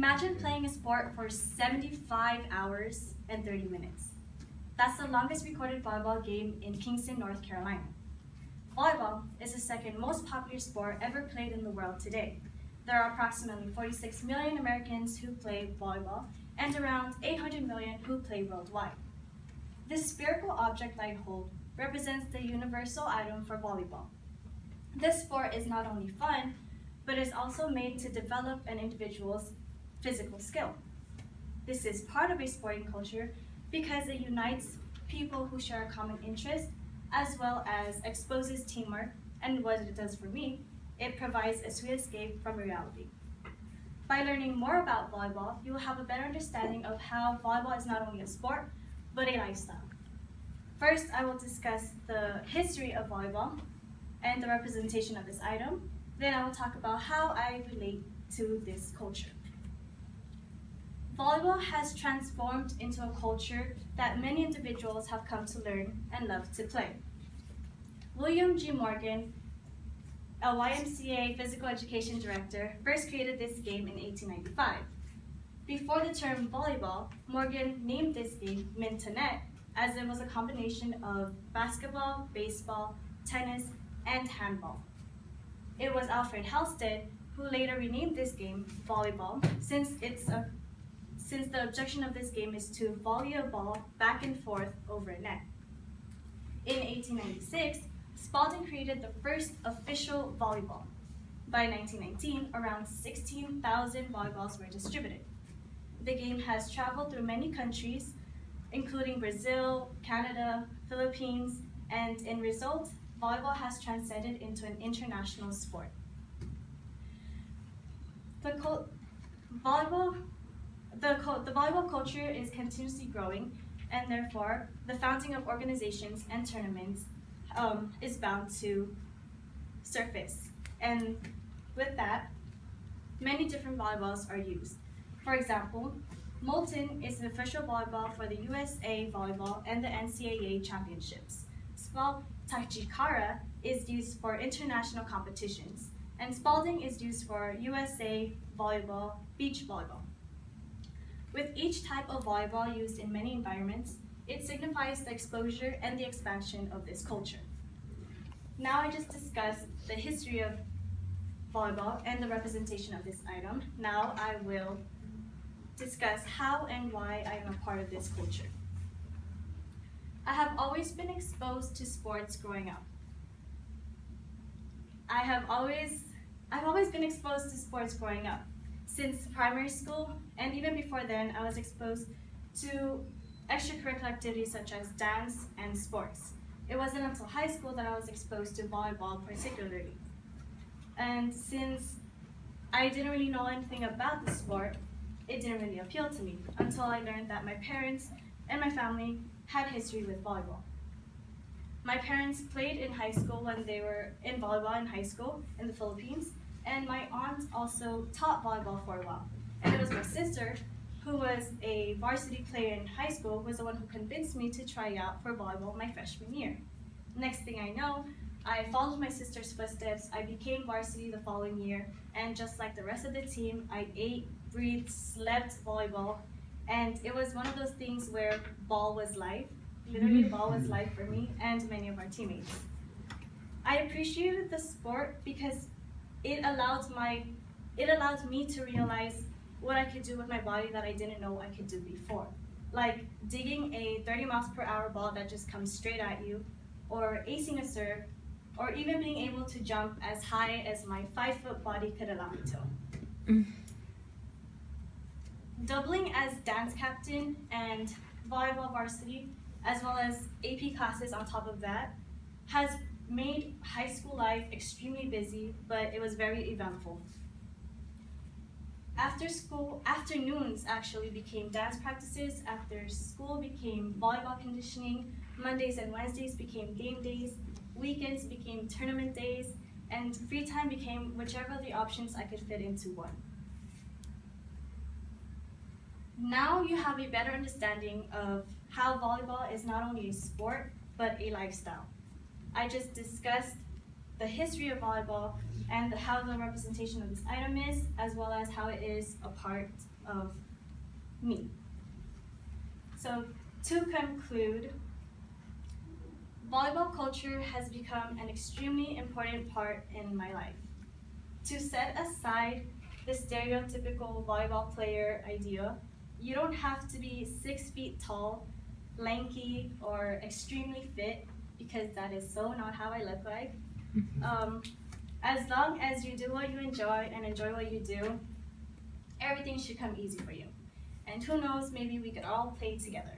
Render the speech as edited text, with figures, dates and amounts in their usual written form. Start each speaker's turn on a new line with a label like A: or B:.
A: Imagine playing a sport for 75 hours and 30 minutes. That's the longest recorded volleyball game in Kingston, North Carolina. Volleyball is the second most popular sport ever played in the world today. There are approximately 46 million Americans who play volleyball and around 800 million who play worldwide. This spherical object I hold represents the universal item for volleyball. This sport is not only fun, but is also made to develop an individual's physical skill. This is part of a sporting culture because it unites people who share a common interest as well as exposes teamwork, and what it does for me, it provides a sweet escape from reality. By learning more about volleyball, you will have a better understanding of how volleyball is not only a sport, but a lifestyle. First, I will discuss the history of volleyball and the representation of this item. Then I will talk about how I relate to this culture. Volleyball has transformed into a culture that many individuals have come to learn and love to play. William G. Morgan, a YMCA physical education director, first created this game in 1895. Before the term volleyball, Morgan named this game mintonette, as it was a combination of basketball, baseball, tennis, and handball. It was Alfred Halstead who later renamed this game volleyball, since the objection of this game is to volley a ball back and forth over a net. In 1896, Spalding created the first official volleyball. By 1919, around 16,000 volleyballs were distributed. The game has traveled through many countries, including Brazil, Canada, Philippines, and in result, volleyball has transcended into an international sport. The volleyball culture is continuously growing, and therefore, the founding of organizations and tournaments is bound to surface. And with that, many different volleyballs are used. For example, Molten is the official volleyball for the USA Volleyball and the NCAA Championships. Tachikara is used for international competitions, and Spalding is used for USA Volleyball, beach volleyball. With each type of volleyball used in many environments, it signifies the exposure and the expansion of this culture. Now I just discussed the history of volleyball and the representation of this item. Now I will discuss how and why I am a part of this culture. I have always been exposed to sports growing up. I've always been exposed to sports growing up. Since primary school, and even before then, I was exposed to extracurricular activities such as dance and sports. It wasn't until high school that I was exposed to volleyball particularly. And since I didn't really know anything about the sport, it didn't really appeal to me until I learned that my parents and my family had history with volleyball. My parents played in high school when they were in volleyball in high school in the Philippines, and my aunt also taught volleyball for a while. And it was my sister, who was a varsity player in high school, was the one who convinced me to try out for volleyball my freshman year. Next thing I know, I followed my sister's footsteps, I became varsity the following year, and just like the rest of the team, I ate, breathed, slept volleyball, and it was one of those things where ball was life. Literally, ball was life for me and many of our teammates. I appreciated the sport because it allowed me to realize what I could do with my body that I didn't know I could do before. Like digging a 30 miles per hour ball that just comes straight at you, or acing a serve, or even being able to jump as high as my 5-foot body could allow me to. Doubling as dance captain and volleyball varsity, as well as AP classes on top of that, has made high school life extremely busy, but it was very eventful. After school, afternoons actually became dance practices, after school became volleyball conditioning, Mondays and Wednesdays became game days, weekends became tournament days, and free time became whichever of the options I could fit into one. Now you have a better understanding of how volleyball is not only a sport, but a lifestyle. I just discussed the history of volleyball and how the representation of this item is, as well as how it is a part of me. So to conclude, volleyball culture has become an extremely important part in my life. To set aside the stereotypical volleyball player idea, you don't have to be 6 feet tall, lanky, or extremely fit, because that is so not how I look like. As long as you do what you enjoy and enjoy what you do, everything should come easy for you. And who knows, maybe we could all play together.